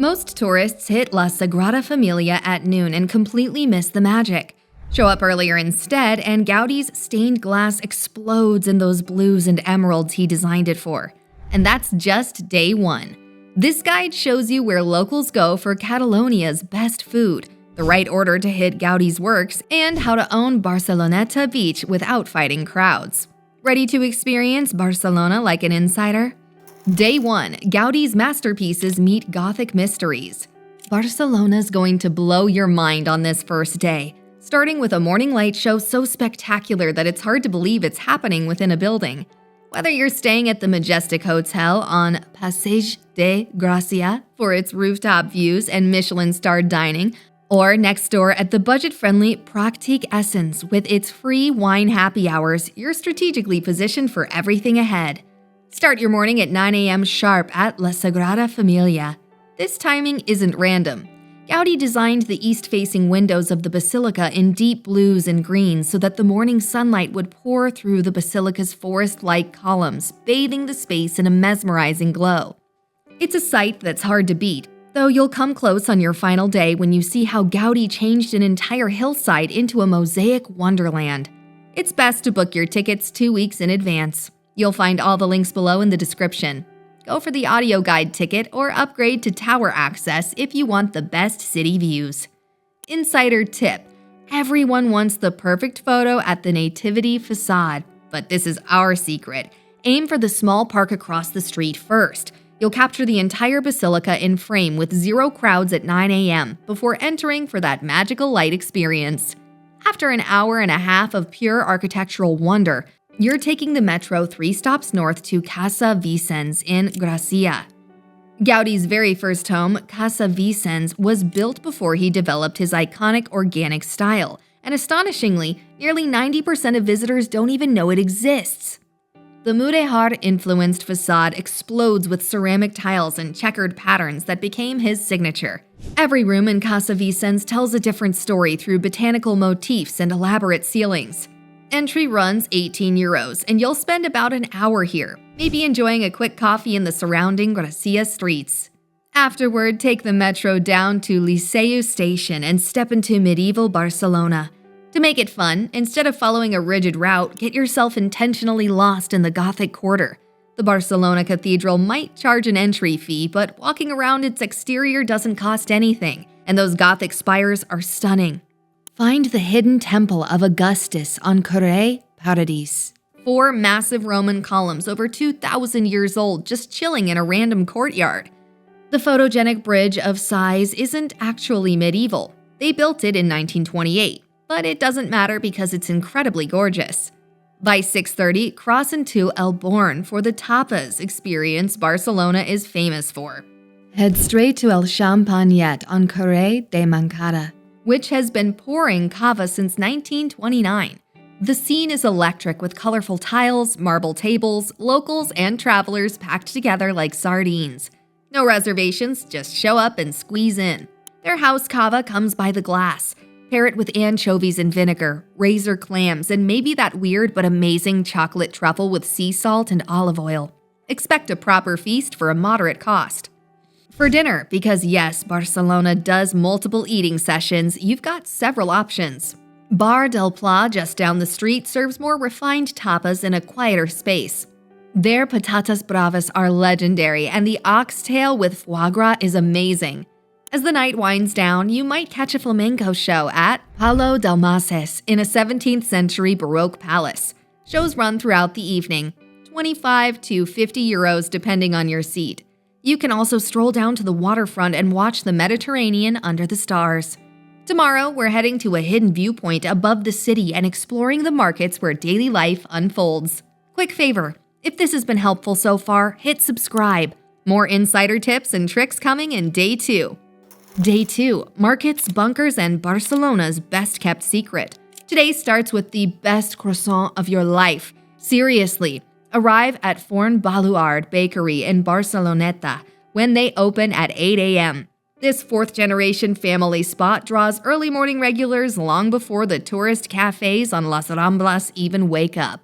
Most tourists hit La Sagrada Familia at noon and completely miss the magic. Show up earlier instead, and Gaudí's stained glass explodes in those blues and emeralds he designed it for. And that's just day one. This guide shows you where locals go for Catalonia's best food, the right order to hit Gaudí's works, and how to own Barceloneta beach without fighting crowds. Ready to experience Barcelona like an insider? Day 1, Gaudí's masterpieces meet Gothic mysteries. Barcelona's going to blow your mind on this first day, starting with a morning light show so spectacular that it's hard to believe it's happening within a building. Whether you're staying at the majestic hotel on Passeig de Gracia for its rooftop views and Michelin-starred dining, or next door at the budget-friendly Praktijk Essence with its free wine happy hours, you're strategically positioned for everything ahead. Start your morning at 9 a.m. sharp at La Sagrada Familia. This timing isn't random. Gaudí designed the east-facing windows of the basilica in deep blues and greens so that the morning sunlight would pour through the basilica's forest-like columns, bathing the space in a mesmerizing glow. It's a sight that's hard to beat, though you'll come close on your final day when you see how Gaudí changed an entire hillside into a mosaic wonderland. It's best to book your tickets 2 weeks in advance. You'll find all the links below in the description. Go for the audio guide ticket or upgrade to tower access if you want the best city views. Insider tip: everyone wants the perfect photo at the Nativity facade, but this is our secret. Aim for the small park across the street first. You'll capture the entire basilica in frame with zero crowds at 9 a.m. before entering for that magical light experience. After an hour and a half of pure architectural wonder, you're taking the metro 3 stops north to Casa Vicens in Gracia. Gaudí's very first home, Casa Vicens, was built before he developed his iconic organic style, and astonishingly, nearly 90% of visitors don't even know it exists. The mudéjar-influenced facade explodes with ceramic tiles and checkered patterns that became his signature. Every room in Casa Vicens tells a different story through botanical motifs and elaborate ceilings. Entry runs €18, and you'll spend about an hour here, maybe enjoying a quick coffee in the surrounding Gracia streets. Afterward, take the metro down to Liceu station and step into medieval Barcelona. To make it fun, instead of following a rigid route, get yourself intentionally lost in the Gothic Quarter. The Barcelona Cathedral might charge an entry fee, but walking around its exterior doesn't cost anything, and those Gothic spires are stunning. Find the hidden temple of Augustus on Carré Paradis. 4 massive Roman columns over 2,000 years old just chilling in a random courtyard. The photogenic Bridge of Sighs isn't actually medieval. They built it in 1928, but it doesn't matter because it's incredibly gorgeous. By 6:30, cross into El Born for the tapas experience Barcelona is famous for. Head straight to Eixamplanyet on Carré de Mancada, which has been pouring cava since 1929. The scene is electric with colorful tiles, marble tables, locals, and travelers packed together like sardines. No reservations, just show up and squeeze in. Their house cava comes by the glass. Pair it with anchovies and vinegar, razor clams, and maybe that weird but amazing chocolate truffle with sea salt and olive oil. Expect a proper feast for a moderate cost. For dinner, because yes, Barcelona does multiple eating sessions, you've got several options. Bar del Pla just down the street serves more refined tapas in a quieter space. Their patatas bravas are legendary, and the oxtail with foie gras is amazing. As the night winds down, you might catch a flamenco show at Palau del Mases in a 17th century Baroque palace. Shows run throughout the evening, €25 to €50 depending on your seat. You can also stroll down to the waterfront and watch the Mediterranean under the stars. Tomorrow, we're heading to a hidden viewpoint above the city and exploring the markets where daily life unfolds. Quick favor, if this has been helpful so far, hit subscribe. More insider tips and tricks coming in Day 2. Day 2, Markets, Bunkers, and Barcelona's best-kept secret. Today starts with the best croissant of your life. Seriously. Arrive at Forn Baluard Bakery in Barceloneta when they open at 8 a.m. This 4th-generation family spot draws early morning regulars long before the tourist cafes on Las Ramblas even wake up.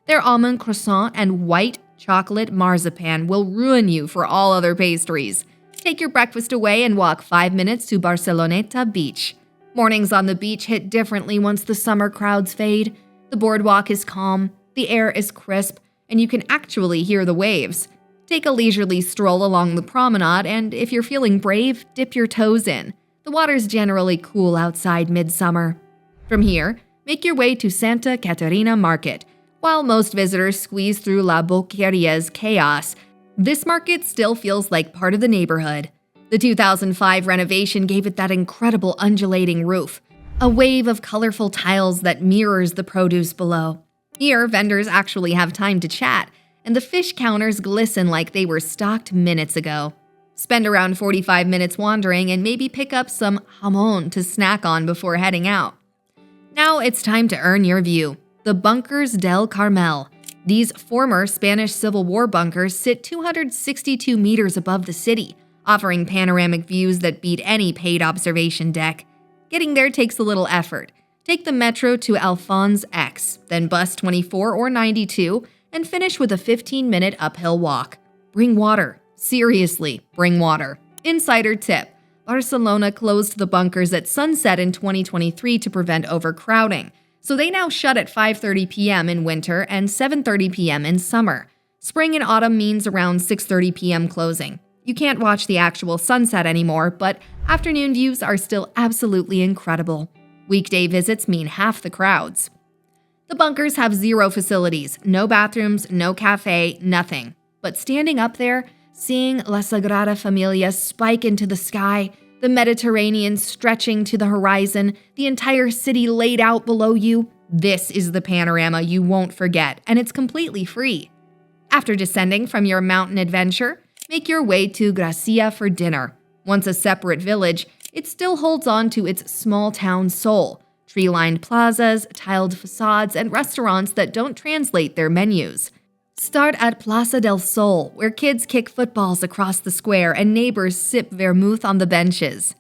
Their almond croissant and white chocolate marzipan will ruin you for all other pastries. Take your breakfast away and walk 5 minutes to Barceloneta Beach. Mornings on the beach hit differently once the summer crowds fade. The boardwalk is calm, the air is crisp, and you can actually hear the waves. Take a leisurely stroll along the promenade, and if you're feeling brave, dip your toes in. The water's generally cool outside midsummer. From here, make your way to Santa Caterina Market. While most visitors squeeze through La Boqueria's chaos, this market still feels like part of the neighborhood. The 2005 renovation gave it that incredible undulating roof, a wave of colorful tiles that mirrors the produce below. Here, vendors actually have time to chat, and the fish counters glisten like they were stocked minutes ago. Spend around 45 minutes wandering and maybe pick up some jamón to snack on before heading out. Now it's time to earn your view. The Bunkers del Carmel. These former Spanish Civil War bunkers sit 262 meters above the city, offering panoramic views that beat any paid observation deck. Getting there takes a little effort. Take the metro to Alphonse X, then bus 24 or 92, and finish with a 15-minute uphill walk. Bring water. Seriously, bring water. Insider tip: Barcelona closed the bunkers at sunset in 2023 to prevent overcrowding, so they now shut at 5:30 p.m. in winter and 7:30 p.m. in summer. Spring and autumn means around 6:30 p.m. closing. You can't watch the actual sunset anymore, but afternoon views are still absolutely incredible. Weekday visits mean half the crowds. The bunkers have zero facilities, no bathrooms, no cafe, nothing. But standing up there, seeing La Sagrada Familia spike into the sky, the Mediterranean stretching to the horizon, the entire city laid out below you, this is the panorama you won't forget, and it's completely free. After descending from your mountain adventure, make your way to Gracia for dinner. Once a separate village, it still holds on to its small-town soul. Tree-lined plazas, tiled facades, and restaurants that don't translate their menus. Start at Plaça del Sol, where kids kick footballs across the square and neighbors sip vermouth on the benches.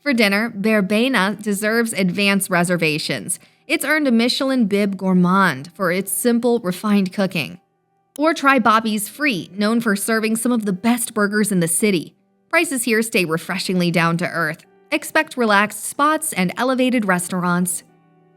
For dinner, Verbena deserves advance reservations. It's earned a Michelin Bib Gourmand for its simple, refined cooking. Or try Bobby's Free, known for serving some of the best burgers in the city. Prices here stay refreshingly down to earth. Expect relaxed spots and elevated restaurants.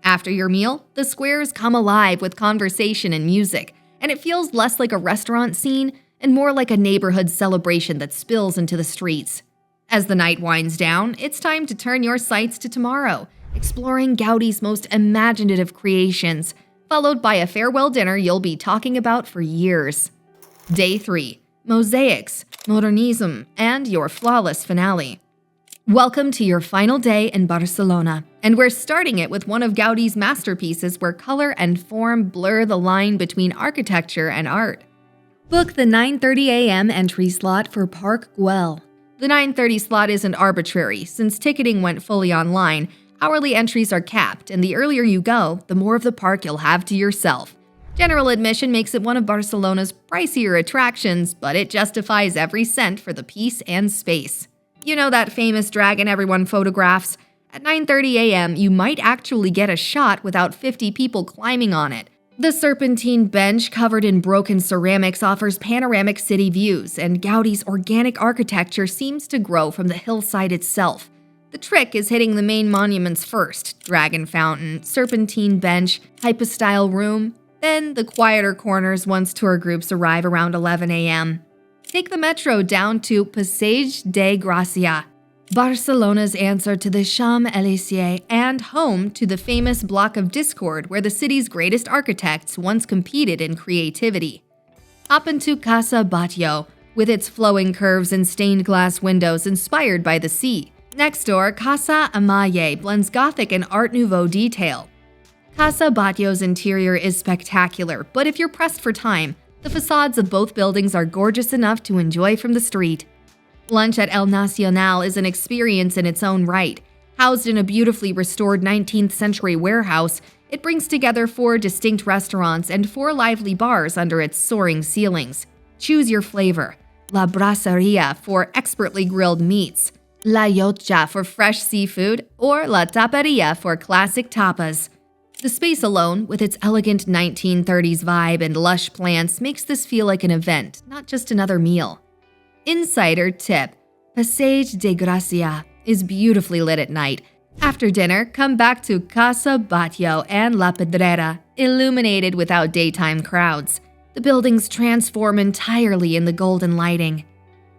After your meal, the squares come alive with conversation and music, and it feels less like a restaurant scene and more like a neighborhood celebration that spills into the streets. As the night winds down, it's time to turn your sights to tomorrow, exploring Gaudí's most imaginative creations, followed by a farewell dinner you'll be talking about for years. Day 3. Mosaics, Modernism, and your flawless finale. Welcome to your final day in Barcelona, and we're starting it with one of Gaudí's masterpieces where color and form blur the line between architecture and art. Book the 9:30 a.m. entry slot for Park Guell. The 9:30 slot isn't arbitrary. Since ticketing went fully online, hourly entries are capped, and the earlier you go, the more of the park you'll have to yourself. General admission makes it one of Barcelona's pricier attractions, but it justifies every cent for the peace and space. You know that famous dragon everyone photographs? At 9:30 a.m., you might actually get a shot without 50 people climbing on it. The serpentine bench covered in broken ceramics offers panoramic city views, and Gaudí's organic architecture seems to grow from the hillside itself. The trick is hitting the main monuments first: dragon fountain, serpentine bench, hypostyle room, then the quieter corners once tour groups arrive around 11 a.m. Take the metro down to Passeig de Gracia, Barcelona's answer to the Champs-Élysées and home to the famous block of discord where the city's greatest architects once competed in creativity. Hop into Casa Batlló, with its flowing curves and stained glass windows inspired by the sea. Next door, Casa Amaye blends Gothic and Art Nouveau detail. Casa Batlló's interior is spectacular, but if you're pressed for time, the facades of both buildings are gorgeous enough to enjoy from the street. Lunch at El Nacional is an experience in its own right. Housed in a beautifully restored 19th century warehouse, it brings together 4 distinct restaurants and 4 lively bars under its soaring ceilings. Choose your flavor: La Brasseria for expertly grilled meats, La Llotja for fresh seafood, or La Taperia for classic tapas. The space alone, with its elegant 1930s vibe and lush plants, makes this feel like an event, not just another meal. Insider tip: Passage de Gracia is beautifully lit at night. After dinner, come back to Casa Batlló and La Pedrera, illuminated without daytime crowds. The buildings transform entirely in the golden lighting.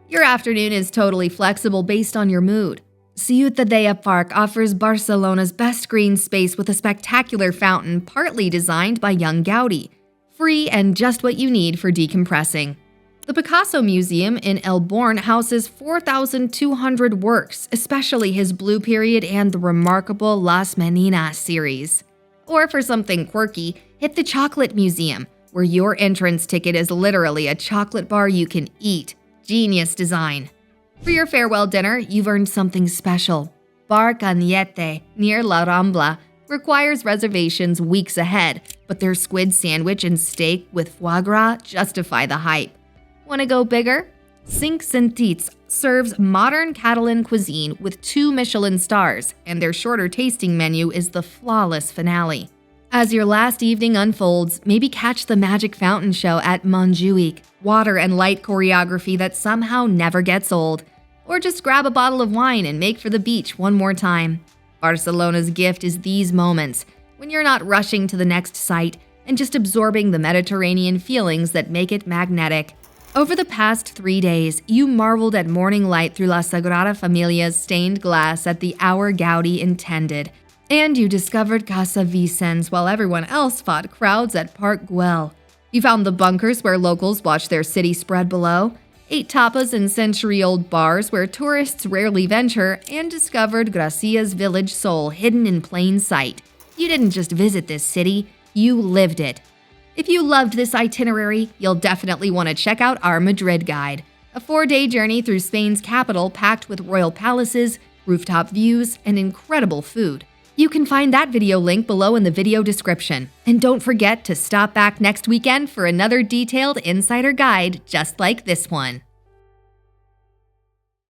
Your afternoon is totally flexible based on your mood. Ciutadella Park offers Barcelona's best green space with a spectacular fountain partly designed by young Gaudí. Free and just what you need for decompressing. The Picasso Museum in El Born houses 4,200 works, especially his Blue Period and the remarkable Las Meninas series. Or for something quirky, hit the Chocolate Museum, where your entrance ticket is literally a chocolate bar you can eat. Genius design. For your farewell dinner, you've earned something special. Xampanyet, near La Rambla, requires reservations weeks ahead, but their squid sandwich and steak with foie gras justify the hype. Want to go bigger? Cinc Sentits serves modern Catalan cuisine with 2 Michelin stars, and their shorter tasting menu is the flawless finale. As your last evening unfolds, maybe catch the magic fountain show at Montjuïc, water and light choreography that somehow never gets old. Or just grab a bottle of wine and make for the beach one more time. Barcelona's gift is these moments, when you're not rushing to the next site and just absorbing the Mediterranean feelings that make it magnetic. Over the past 3 days, you marveled at morning light through La Sagrada Familia's stained glass at the hour Gaudí intended. And you discovered Casa Vicens while everyone else fought crowds at Park Guell. You found the bunkers where locals watch their city spread below, ate tapas in century-old bars where tourists rarely venture, and discovered Gracia's village soul hidden in plain sight. You didn't just visit this city, you lived it. If you loved this itinerary, you'll definitely want to check out our Madrid guide, a 4-day journey through Spain's capital packed with royal palaces, rooftop views, and incredible food. You can find that video link below in the video description. And don't forget to stop back next weekend for another detailed insider guide just like this one.